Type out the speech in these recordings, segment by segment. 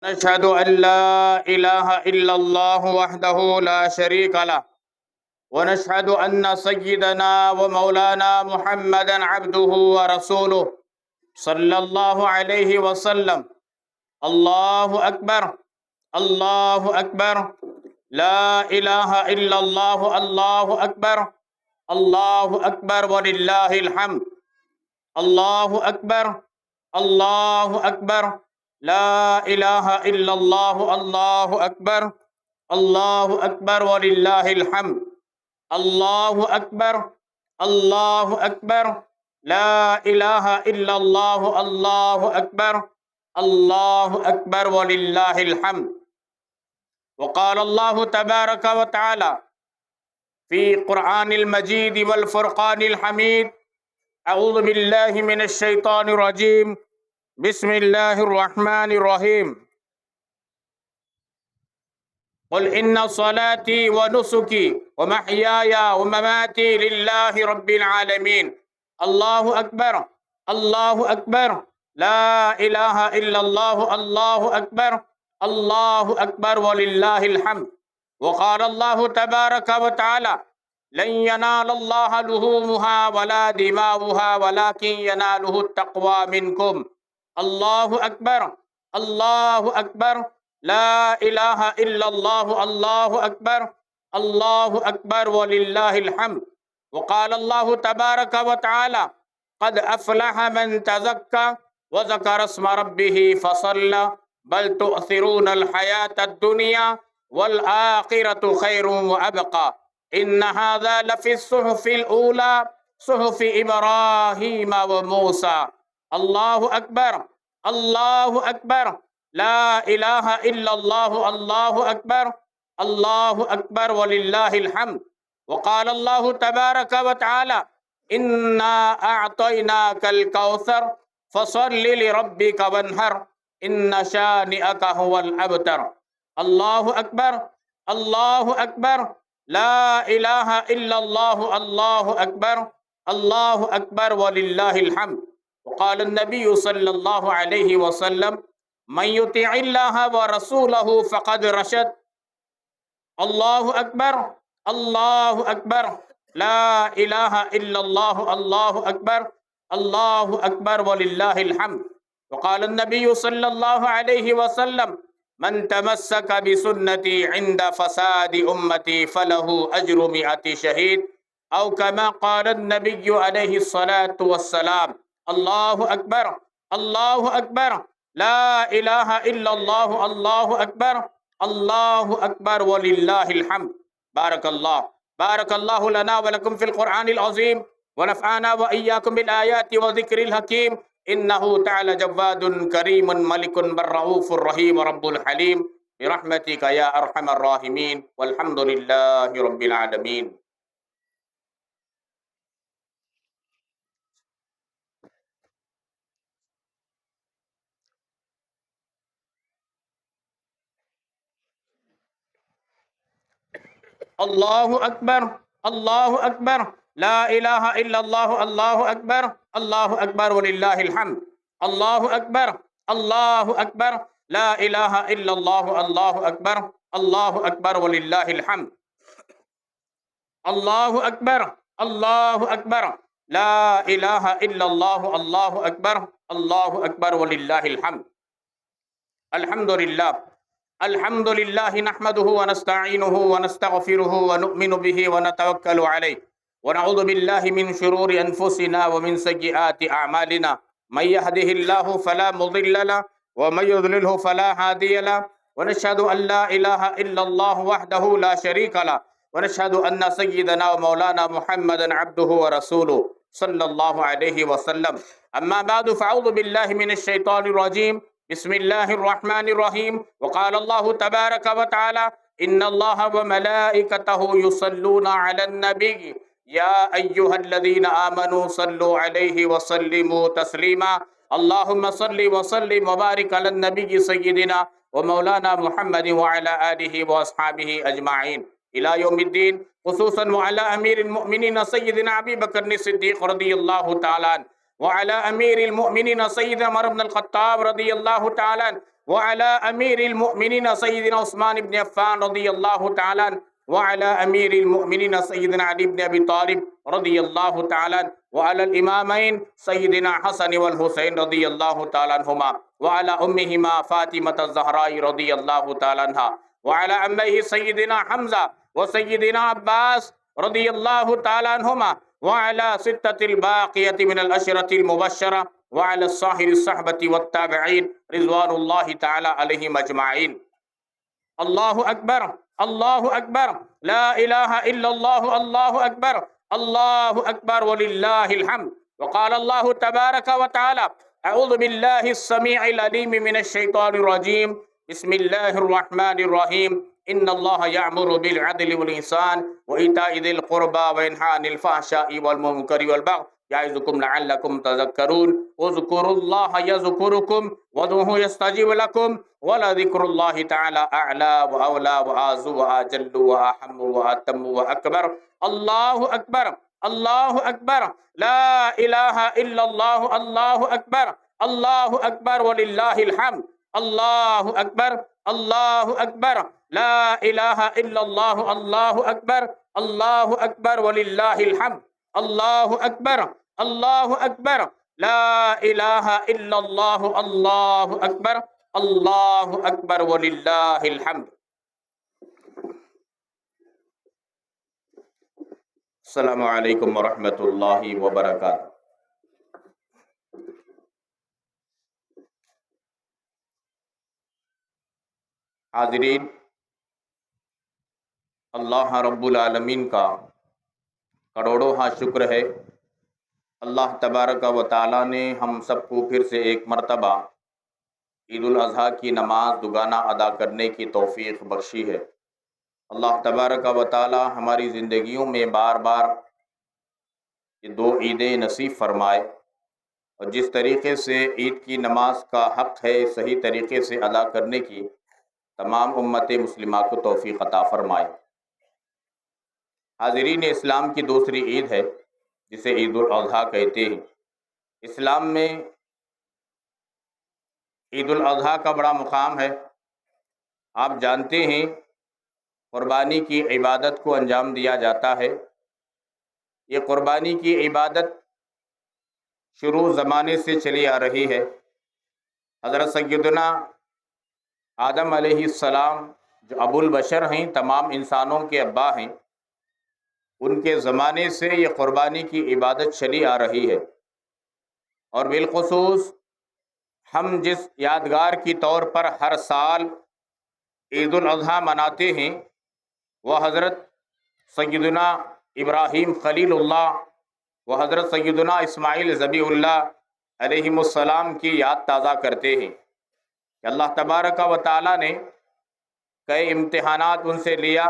نشهد أن لا إله إلا الله وحده لا شريك له، ونشهد أن سيدنا ومولانا محمدا عبده ورسوله صلى الله عليه وسلم. الله أكبر، الله أكبر، لا إله إلا الله، الله أكبر، الله أكبر ولله الحمد. الله أكبر، الله أكبر، لا إله إلا الله، الله أكبر، الله أكبر ولله الحمد. الله أكبر، الله أكبر، لا إله إلا الله، الله أكبر، الله أكبر ولله الحمد. وقال الله تبارك وتعالى في قرآن المجيد والفرقان الحميد: أعوذ بالله من الشيطان الرجيم، بسم الله الرحمن الرحيم. قل إن صلاتي ونسكي ومحياي ومماتي لله رب العالمين. الله أكبر، الله أكبر، لا إله إلا الله، الله أكبر، الله أكبر ولله الحمد. وقال الله تبارك وتعالى: لن ينال الله لحومها ولا دماؤها ولكن يناله التقوى منكم. الله أكبر، الله أكبر، لا إله إلا الله، الله أكبر، الله أكبر ولله الحمد. وقال الله تبارك وتعالى: قد أفلح من تزكى وذكر اسم ربه فصلى بل تؤثرون الحياة الدنيا والآخرة خير وأبقى إن هذا لفي الصحف الأولى صحف إبراهيم وموسى. الله أكبر، الله أكبر، لا إله إلا الله، الله أكبر، الله أكبر ولله الحمد. وقال الله تبارك وتعالى: إنا أعطيناك الكوثر فصل لربك وانحر إن شانئك هو الأبتر. الله أكبر، الله أكبر، لا إله إلا الله، الله أكبر، الله أكبر ولله الحمد. وقال النبي صلى الله عليه وسلم: من يطع الله ورسوله فقد رشد. الله أكبر، الله أكبر، لا إله إلا الله، الله أكبر، الله أكبر ولله الحمد. وقال النبي صلى الله عليه وسلم: من تمسك بسنتي عند فساد أمتي فله أجر 100 شهيد، أو كما قال النبي عليه الصلاة والسلام. الله أكبر، الله أكبر، لا إله إلا الله، الله أكبر، الله أكبر ولله الحمد. بارك الله لنا ولكم في القرآن العظيم، ونفعنا وإياكم بالآيات وذكر الحكيم. إنه تعالى جواد كريم ملك بالرؤوف الرحيم رب الحليم، برحمتك يا أرحم الراحمين، والحمد لله رب العالمين. الله أكبر، الله أكبر، لا إله إلا الله، الله أكبر، الله أكبر ولله الحمد. الله أكبر، الله أكبر، لا إله إلا الله، الله أكبر، الله أكبر ولله الحمد. الله أكبر، الله أكبر، لا إله إلا الله، الله أكبر، الله أكبر ولله الحمد. الحمد لله، الحمد لله نحمده ونستعينه ونستغفره ونؤمن به ونتوكل عليه، ونعوذ بالله من شرور أنفسنا ومن سيئات أعمالنا. من يهده الله فلا مضل له، ومن يضلله فلا هادي له، ونشهد أن لا إله إلا الله وحده لا شريك له، ونشهد أن سيدنا ومولانا محمدا عبده ورسوله صلى الله عليه وسلم. أما بعد، فأعوذ بالله من الشيطان الرجيم، بسم الله الرحمن الرحيم. وقال الله تبارك وتعالى: إن الله وملائكته يصلون على النبي يا أيها الذين آمنوا صلوا عليه وسلموا تسليما. اللهم صل وسلم وبارك على النبي سيدنا ومولانا محمد وعلى آله وأصحابه أجمعين إلى يوم الدين، خصوصا وعلى أمير المؤمنين سيدنا أبي بكر الصديق رضي الله تعالى عنه، وعلى أمير المؤمنين سيدنا عمر بن الخطاب رضي الله تعالى عنه، وعلى أمير المؤمنين سيدنا عثمان بن عفان رضي الله تعالى عنه، وعلى أمير المؤمنين سيدنا علي بن أبي طالب رضي الله تعالى عنه، وعلى الإمامين سيدنا حسن والحسين رضي الله تعالى عنهما، وعلى أمهما فاطمة الزهراء رضي الله تعالى عنها، وعلى عمه سيدنا حمزة وسيدنا عباس رضي الله تعالى عنهما، وعلى ستة الباقية من الأشرة المبشرة، وعلى الصاحر الصحبة والتابعين رضوان الله تعالى عليهم أجمعين. الله أكبر، الله أكبر، لا إله إلا الله، الله أكبر، الله أكبر ولله الحمد. وقال الله تبارك وتعالى: أعوذ بالله السميع العليم من الشيطان الرجيم، بسم الله الرحمن الرحيم. إن الله يأمر بالعدل والإحسان وإيتاء ذي القربى وينهى عن الفحشاء والمنكر والبغي يعظكم لعلكم تذكرون. اذكروا الله يذكركم وادعوه يستجيب لكم ولذكر الله تعالى أعلى وأولى وأعز وأجل وأحم وأتم وأكبر. الله أكبر، الله أكبر، لا إله إلا الله، الله أكبر، الله أكبر ولله الحمد. الله أكبر، الله أكبر، لا إله إلا الله، الله أكبر، الله أكبر ولله الحمد. الله أكبر، الله أكبر، لا إله إلا الله، الله أكبر، الله أكبر ولله الحمد. السلام علیکم ورحمۃ اللہ وبرکاتہ. حاضرین، اللہ رب العالمین کا کروڑوں ہاں شکر ہے. اللہ تبارک و تعالیٰ نے ہم سب کو پھر سے ایک مرتبہ عید الاضحیٰ کی نماز دوگانہ ادا کرنے کی توفیق بخشی ہے. اللہ تبارک و تعالیٰ ہماری زندگیوں میں بار بار یہ دو عیدیں نصیب فرمائے، اور جس طریقے سے عید کی نماز کا حق ہے صحیح طریقے سے ادا کرنے کی تمام امت مسلمہ کو توفیق عطا فرمائے. حاضرین، اسلام کی دوسری عید ہے جسے عید الاضحیٰ کہتے ہیں. اسلام میں عید الاضحیٰ کا بڑا مقام ہے. آپ جانتے ہیں قربانی کی عبادت کو انجام دیا جاتا ہے. یہ قربانی کی عبادت شروع زمانے سے چلی آ رہی ہے. حضرت سیدنا آدم علیہ السلام جو ابو البشر ہیں، تمام انسانوں کے ابا ہیں، ان کے زمانے سے یہ قربانی کی عبادت چلی آ رہی ہے. اور بالخصوص ہم جس یادگار کی طور پر ہر سال عید الاضحیٰ مناتے ہیں وہ حضرت سیدنا ابراہیم خلیل اللہ و حضرت سیدنا اسماعیل ذبیح اللہ علیہم السلام کی یاد تازہ کرتے ہیں کہ اللہ تبارک و تعالیٰ نے کئی امتحانات ان سے لیا.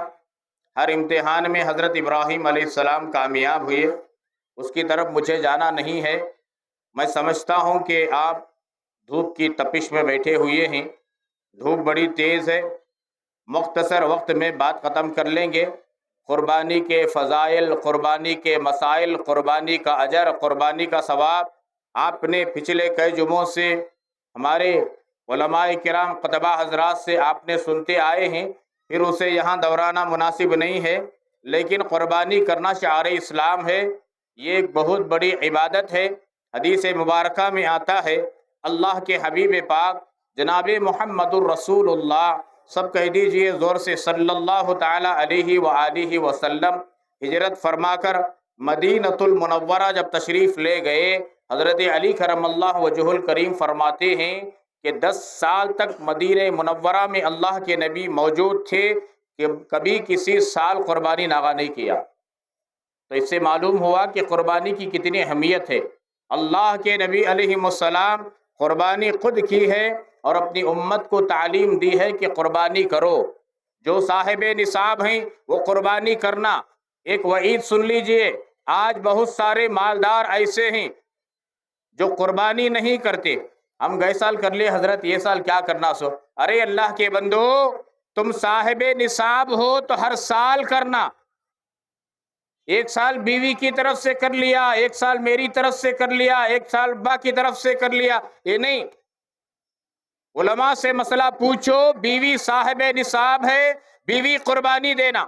ہر امتحان میں حضرت ابراہیم علیہ السلام کامیاب ہوئے. اس کی طرف مجھے جانا نہیں ہے. میں سمجھتا ہوں کہ آپ دھوپ کی تپش میں بیٹھے ہوئے ہیں. دھوپ بڑی تیز ہے. مختصر وقت میں بات ختم کر لیں گے. قربانی کے فضائل، قربانی کے مسائل، قربانی کا اجر، قربانی کا ثواب آپ نے پچھلے کئی جمعوں سے ہمارے علماء کرام خطبہ حضرات سے آپ نے سنتے آئے ہیں، پھر اسے یہاں دہرانا مناسب نہیں ہے. لیکن قربانی کرنا شعار اسلام ہے. یہ ایک بہت بڑی عبادت ہے. حدیث مبارکہ میں آتا ہے، اللہ کے حبیب پاک جناب محمد الرسول اللہ، سب کہہ دیجئے زور سے، صلی اللہ تعالی علیہ وآلہ وسلم، ہجرت فرما کر مدینۃ المنورہ جب تشریف لے گئے، حضرت علی کرم اللہ وجہ الکریم فرماتے ہیں کہ 10 سال تک مدینہ منورہ میں اللہ کے نبی موجود تھے کہ کبھی کسی سال قربانی ناغہ نہیں کیا. تو اس سے معلوم ہوا کہ قربانی کی کتنی اہمیت ہے. اللہ کے نبی علیہ السلام قربانی خود کی ہے اور اپنی امت کو تعلیم دی ہے کہ قربانی کرو. جو صاحب نصاب ہیں وہ قربانی کرنا. ایک وعید سن لیجئے، آج بہت سارے مالدار ایسے ہیں جو قربانی نہیں کرتے. ہم گئے سال کر لیے حضرت، یہ سال کیا کرنا سو. ارے اللہ کے بندو، تم صاحب نصاب ہو تو ہر سال کرنا. ایک سال بیوی کی طرف سے کر لیا، ایک سال میری طرف سے کر لیا، ایک سال ابا کی طرف سے کر لیا، یہ نہیں. علماء سے مسئلہ پوچھو، بیوی صاحب نصاب ہے، بیوی قربانی دینا،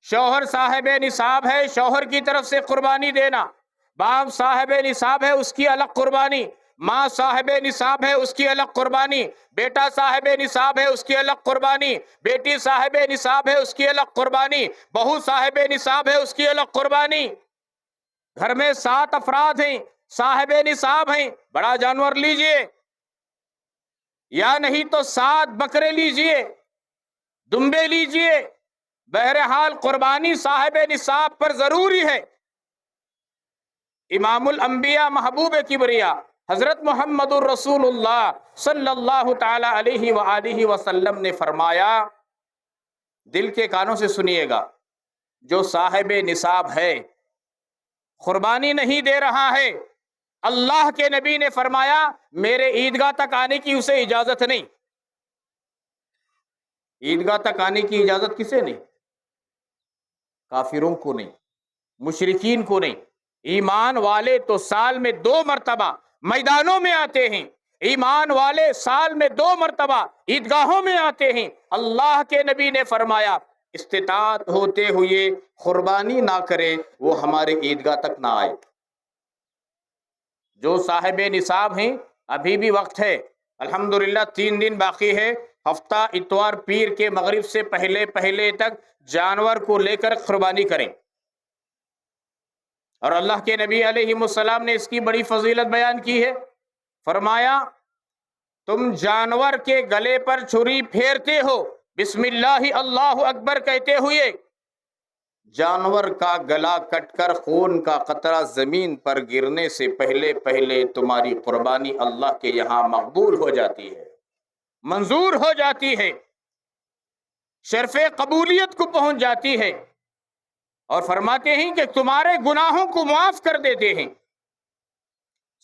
شوہر صاحب نصاب ہے، شوہر کی طرف سے قربانی دینا، باپ صاحب نصاب ہے، اس کی الگ قربانی، ماں صاحب نصاب ہے، اس کی الگ قربانی، بیٹا صاحب نصاب ہے، اس کی الگ قربانی، بیٹی صاحب نصاب ہے، اس کی الگ قربانی، بہو صاحب نصاب ہے، اس کی الگ قربانی۔ گھر میں 7 افراد ہیں، صاحب نصاب ہیں، بڑا جانور لیجئے، یا نہیں تو 7 بکرے لیجئے، دمبے لیجئے، بہرحال قربانی صاحب نصاب پر ضروری ہے۔ امام الانبیاء محبوب کبریا حضرت محمد الرسول اللہ صلی اللہ تعالی علیہ وآلہ وسلم نے فرمایا، دل کے کانوں سے سنیے گا، جو صاحب نصاب ہے، قربانی نہیں دے رہا ہے، اللہ کے نبی نے فرمایا میرے عیدگاہ تک آنے کی اسے اجازت نہیں۔ عیدگاہ تک آنے کی اجازت کسے نہیں؟ کافروں کو نہیں، مشرکین کو نہیں۔ ایمان والے تو سال میں 2 مرتبہ میدانوں میں آتے ہیں، ایمان والے سال میں 2 مرتبہ عیدگاہوں میں آتے ہیں۔ اللہ کے نبی نے فرمایا استطاعت ہوتے ہوئے قربانی نہ کرے وہ ہمارے عیدگاہ تک نہ آئے۔ جو صاحب نصاب ہیں ابھی بھی وقت ہے، الحمدللہ 3 دن باقی ہے، ہفتہ اتوار پیر کے مغرب سے پہلے تک جانور کو لے کر قربانی کریں۔ اور اللہ کے نبی علیہ السلام نے اس کی بڑی فضیلت بیان کی ہے، فرمایا تم جانور کے گلے پر چھری پھیرتے ہو بسم اللہ اللہ اکبر کہتے ہوئے، جانور کا گلا کٹ کر خون کا قطرہ زمین پر گرنے سے پہلے تمہاری قربانی اللہ کے یہاں مقبول ہو جاتی ہے، منظور ہو جاتی ہے، شرف قبولیت کو پہنچ جاتی ہے، اور فرماتے ہیں کہ تمہارے گناہوں کو معاف کر دیتے ہیں۔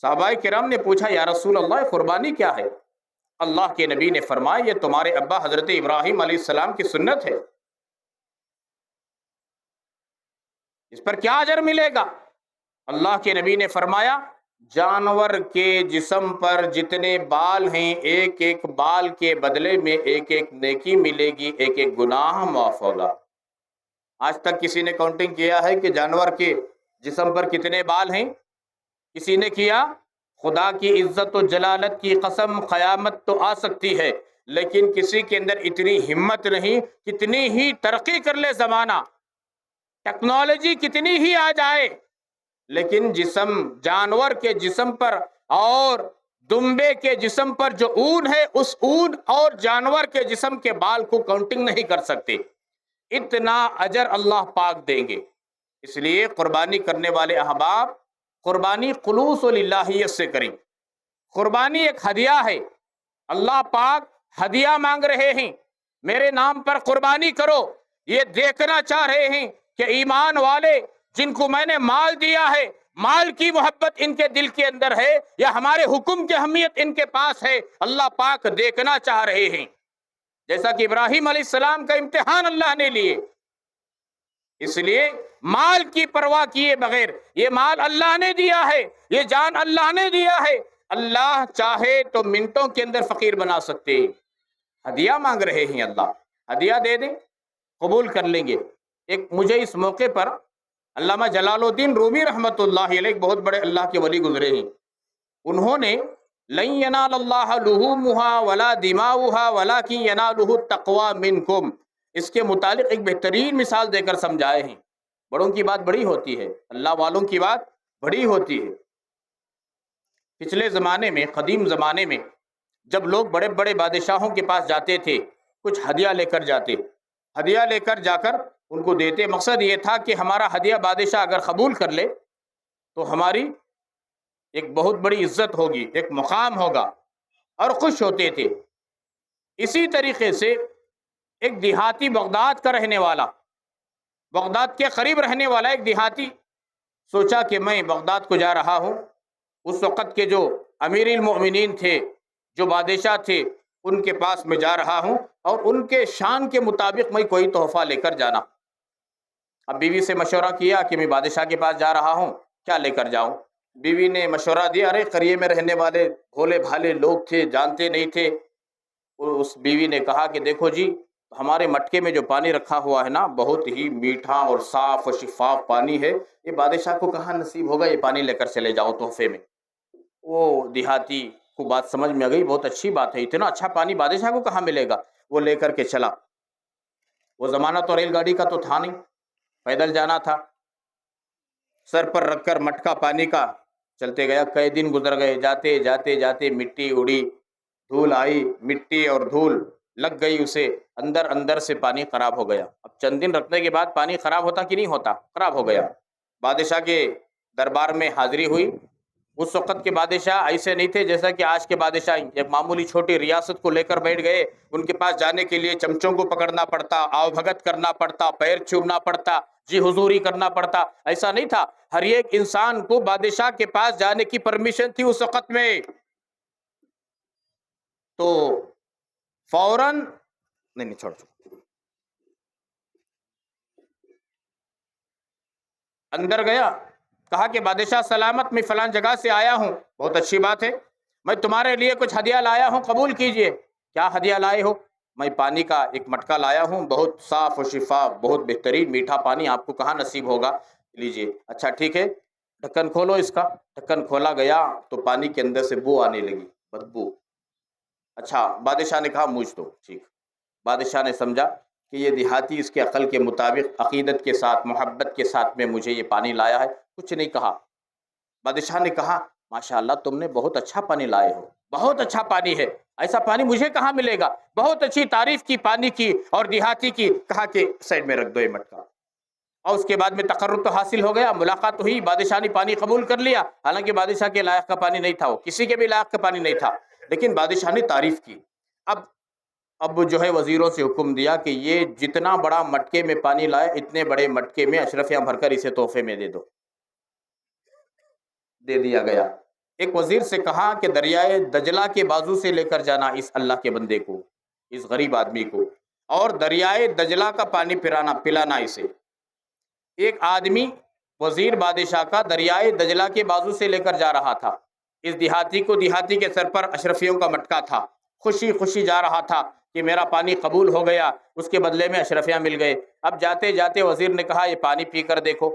صحابہ کرام نے پوچھا یا رسول اللہ قربانی کیا ہے؟ اللہ کے نبی نے فرمایا یہ تمہارے ابا حضرت ابراہیم علیہ السلام کی سنت ہے، اس پر کیا اجر ملے گا؟ اللہ کے نبی نے فرمایا جانور کے جسم پر جتنے بال ہیں ایک ایک بال کے بدلے میں ایک ایک نیکی ملے گی، ایک ایک گناہ معاف ہوگا۔ آج تک کسی نے کاؤنٹنگ کیا ہے کہ جانور کے جسم پر کتنے بال ہیں؟ کسی نے کیا؟ خدا کی عزت و جلالت کی قسم قیامت تو آ سکتی ہے لیکن کسی کے اندر اتنی ہمت نہیں، کتنی ہی ترقی کر لے زمانہ، ٹیکنالوجی کتنی ہی آ جائے، لیکن جانور کے جسم پر اور دمبے کے جسم پر جو اون ہے اس اون اور جانور کے جسم کے بال کو کاؤنٹنگ نہیں کر سکتے، اتنا اجر اللہ پاک دیں گے۔ اس لیے قربانی کرنے والے احباب قربانی خلوص و للہیت سے کریں۔ قربانی ایک ہدیہ ہے، اللہ پاک ہدیہ مانگ رہے ہیں، میرے نام پر قربانی کرو، یہ دیکھنا چاہ رہے ہیں کہ ایمان والے جن کو میں نے مال دیا ہے، مال کی محبت ان کے دل کے اندر ہے یا ہمارے حکم کی اہمیت ان کے پاس ہے، اللہ پاک دیکھنا چاہ رہے ہیں۔ جیسا کہ ابراہیم علیہ السلام کا امتحان اللہ نے لیے، اس لیے مال کی پرواہ کیے بغیر، یہ مال اللہ نے دیا ہے، یہ جان اللہ نے دیا ہے، اللہ چاہے تو منٹوں کے اندر فقیر بنا سکتے ہیں۔ ہدیہ مانگ رہے ہیں، اللہ ہدیہ دے دیں، قبول کر لیں گے۔ مجھے اس موقع پر علامہ جلال الدین رومی رحمۃ اللہ علیہ ایک بہت بڑے اللہ کے ولی گزرے ہیں، انہوں نے لن ینال اللہ لحومها ولا دماؤها ولکن ینالہ التقوی منکم، اس کے متعلق ایک بہترین مثال دے کر سمجھائے ہیں۔ بڑوں کی بات بڑی ہوتی ہے، اللہ والوں کی بات بڑی ہوتی ہے۔ پچھلے زمانے میں، قدیم زمانے میں جب لوگ بڑے بڑے بادشاہوں کے پاس جاتے تھے، کچھ ہدیہ لے کر جاتے، ہدیہ لے کر جا کر ان کو دیتے، مقصد یہ تھا کہ ہمارا ہدیہ بادشاہ اگر قبول کر لے تو ہماری ایک بہت بڑی عزت ہوگی، ایک مقام ہوگا، اور خوش ہوتے تھے۔ اسی طریقے سے ایک دیہاتی بغداد کا رہنے والا، بغداد کے قریب رہنے والا ایک دیہاتی سوچا کہ میں بغداد کو جا رہا ہوں، اس وقت کے جو امیر المؤمنین تھے، جو بادشاہ تھے، ان کے پاس میں جا رہا ہوں اور ان کے شان کے مطابق میں کوئی تحفہ لے کر جانا۔ اب بیوی سے مشورہ کیا کہ میں بادشاہ کے پاس جا رہا ہوں، کیا لے کر جاؤں؟ بیوی نے مشورہ دیا، ارے قریے میں رہنے والے بھولے بھالے لوگ تھے، جانتے نہیں تھے، اس بیوی نے کہا کہ دیکھو جی، ہمارے مٹکے میں جو پانی رکھا ہوا ہے نا، بہت ہی میٹھا اور صاف اور شفاف پانی ہے، یہ بادشاہ کو کہاں نصیب ہوگا، یہ پانی لے کر چلے جاؤ تحفے میں۔ وہ دیہاتی کو بات سمجھ میں آ گئی، بہت اچھی بات ہے، اتنا اچھا پانی بادشاہ کو کہاں ملے گا، وہ لے کر کے چلا۔ وہ زمانہ تو ریل گاڑی کا تو تھا نہیں، پیدل جانا تھا، سر پر رکھ کر مٹکا پانی کا چلتے گیا۔ کئی دن گزر گئے، جاتے جاتے جاتے مٹی اڑی، دھول آئی، مٹی اور دھول لگ گئی اسے، اندر اندر سے پانی خراب ہو گیا۔ اب چند دن رکھنے کے بعد پانی خراب ہوتا کہ نہیں ہوتا؟ خراب ہو گیا۔ بادشاہ کے دربار میں حاضری ہوئی۔ اس وقت کے بادشاہ ایسے نہیں تھے جیسا کہ آج کے بادشاہ، ایک معمولی چھوٹی ریاست کو لے کر بیٹھ گئے، ان کے پاس جانے کے لیے چمچوں کو پکڑنا پڑتا، آؤ بھگت کرنا پڑتا، پیر چومنا پڑتا، جی حضوری کرنا پڑتا، ایسا نہیں تھا۔ ہر ایک انسان کو بادشاہ کے پاس جانے کی پرمیشن تھی اس وقت میں۔ تو فوراً نہیں چھوڑ، اندر گیا، کہا کہ بادشاہ سلامت، میں فلان جگہ سے آیا ہوں۔ بہت اچھی بات ہے، میں تمہارے لیے کچھ ہدیہ لایا ہوں، قبول کیجئے۔ کیا ہدیہ لائے ہو؟ میں پانی کا ایک مٹکا لایا ہوں، بہت صاف و شفاف، بہت بہترین میٹھا پانی، آپ کو کہاں نصیب ہوگا، لیجئے۔ اچھا ٹھیک ہے، ڈھکن کھولو اس کا۔ ڈھکن کھولا گیا تو پانی کے اندر سے بو آنے لگی، بدبو۔ اچھا، بادشاہ نے کہا مجھ دو، ٹھیک۔ بادشاہ نے سمجھا کہ یہ دیہاتی اس کے عقل کے مطابق عقیدت کے ساتھ، محبت کے ساتھ میں مجھے یہ پانی لایا ہے، کچھ نہیں کہا۔ بادشاہ نے کہا ماشاءاللہ تم نے بہت اچھا پانی لائے ہو، بہت اچھا پانی ہے، ایسا پانی مجھے کہاں ملے گا، بہت اچھی تعریف کی پانی کی اور دیہاتی کی۔ کہا کہ سائڈ میں رکھ دو یہ مٹکا۔ اور اس کے بعد میں تقرب تو حاصل ہو گیا، ملاقات ہوئی، بادشاہ نے پانی قبول کر لیا۔ حالانکہ بادشاہ کے لائق کا پانی نہیں تھا، وہ کسی کے بھی لائق کا پانی نہیں تھا، لیکن بادشاہ نے تعریف کی۔ اب جو ہے وزیروں سے حکم دیا کہ یہ جتنا بڑا مٹکے میں پانی لائے، اتنے بڑے مٹکے میں اشرفیاں بھر کر اسے تحفے میں دے دو۔ دے دیا گیا۔ ایک وزیر سے کہا کہ دریائے دجلہ کے بازو سے لے کر جانا اس اللہ کے بندے کو، اس غریب آدمی کو، اور دریائے دجلہ کا پانی پلانا اسے۔ ایک آدمی وزیر بادشاہ کا دریائے دجلہ کے بازو سے لے کر جا رہا تھا۔ اس دیہاتی کو، دیہاتی کے سر پر اشرفیوں کا مٹکا تھا، خوشی خوشی جا رہا تھا کہ میرا پانی قبول ہو گیا، اس کے بدلے میں اشرفیاں مل گئے۔ اب جاتے جاتے وزیر نے کہا یہ پانی پی کر دیکھو۔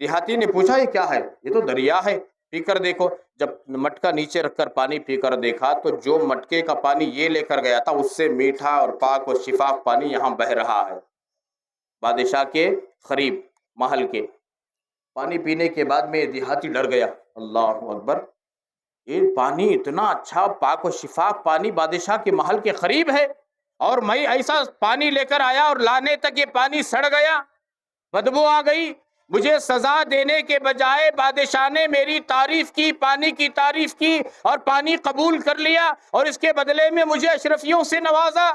دیہاتی نے پوچھا یہ کیا ہے؟ یہ تو دریا ہے، پی کر دیکھو۔ جب مٹکا نیچے رکھ کر پانی پی کر دیکھا تو جو مٹکے کا پانی یہ لے کر گیا تھا، اس سے میٹھا اور پاک اور شفاف پانی یہاں بہہ رہا ہے۔ بادشاہ کے قریب محل کے پانی پینے کے بعد میں دیہاتی ڈر گیا، اللہ اکبر، یہ پانی اتنا اچھا پاک و شفاف پانی بادشاہ کے محل کے قریب ہے، اور میں ایسا پانی لے کر آیا اور لانے تک یہ پانی سڑ گیا، بدبو آ گئی۔ مجھے سزا دینے کے بجائے بادشاہ نے میری تعریف کی، پانی کی تعریف کی اور پانی قبول کر لیا، اور اس کے بدلے میں مجھے اشرفیوں سے نوازا۔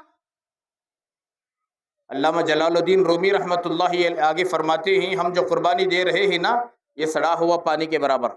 علامہ جلال الدین رومی رحمۃ اللہ علیہ آگے فرماتے ہیں، ہم جو قربانی دے رہے ہیں نا، یہ سڑا ہوا پانی کے برابر۔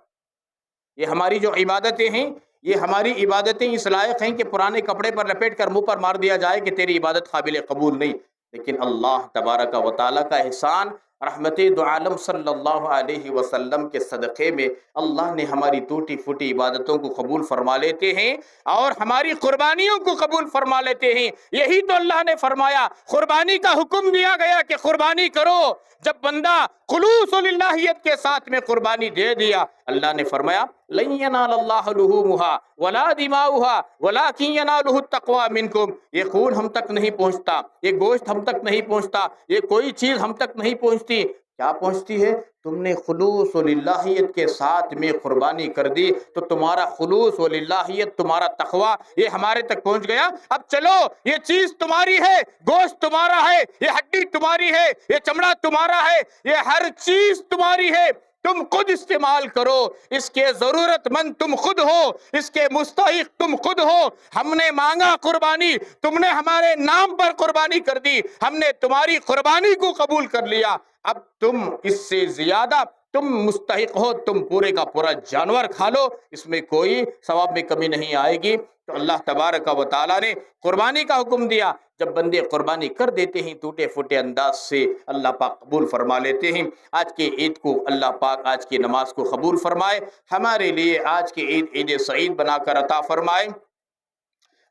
یہ ہماری جو عبادتیں ہیں، یہ ہماری عبادتیں اس لائق ہیں کہ پرانے کپڑے پر لپیٹ کر منہ پر مار دیا جائے کہ تیری عبادت قابل قبول نہیں، لیکن اللہ تبارک و تعالیٰ کا احسان، رحمت دو عالم صلی اللہ علیہ وسلم کے صدقے میں اللہ نے ہماری ٹوٹی پھوٹی عبادتوں کو قبول فرما لیتے ہیں اور ہماری قربانیوں کو قبول فرما لیتے ہیں۔ یہی تو اللہ نے فرمایا، قربانی کا حکم دیا گیا کہ قربانی کرو۔ جب بندہ خلوص و للہیت کے ساتھ میں قربانی دے دیا، اللہ نے فرمایا لن ینال اللہ لحومها ولا دماؤها ولکن ینالہ التقوی منکم۔ یہ خون ہم تک نہیں پہنچتا، یہ گوشت ہم تک نہیں پہنچتا، یہ کوئی چیز ہم تک نہیں پہنچتی۔ کیا پہنچتی ہے؟ تم نے خلوص و للہیت کے ساتھ میں قربانی کر دی تو تمہارا خلوص و للہیت، تمہارا تقوی یہ ہمارے تک پہنچ گیا۔ اب چلو، یہ چیز تمہاری ہے، گوشت تمہارا ہے، یہ ہڈی تمہاری ہے، یہ چمڑا تمہارا ہے، یہ ہر چیز تمہاری ہے، تم خود استعمال کرو، اس کے ضرورت مند تم خود ہو، اس کے مستحق تم خود ہو۔ ہم نے مانگا قربانی، تم نے ہمارے نام پر قربانی کر دی، ہم نے تمہاری قربانی کو قبول کر لیا، اب تم اس سے زیادہ تم مستحق ہو، تم پورے کا پورا جانور کھا لو، اس میں کوئی ثواب میں کمی نہیں آئے گی۔ تو اللہ تبارک و تعالیٰ نے قربانی کا حکم دیا۔ جب بندے قربانی کر دیتے ہیں ٹوٹے پھوٹے انداز سے، اللہ پاک قبول فرما لیتے ہیں۔ آج کے عید کو اللہ پاک آج کی نماز کو قبول فرمائے، ہمارے لیے آج کی عید عید سعید بنا کر عطا فرمائے۔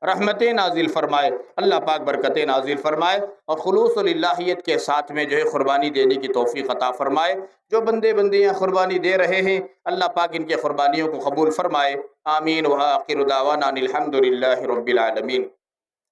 رحمتیں نازل فرمائے، اللہ پاک برکتیں نازل فرمائے، اور خلوص اللہیت کے ساتھ میں جو ہے قربانی دینے کی توفیق عطا فرمائے۔ جو بندے بندیاں قربانی دے رہے ہیں اللہ پاک ان کے قربانیوں کو قبول فرمائے۔ آمین۔ وآخر دعوانا الحمد للہ رب العالمین۔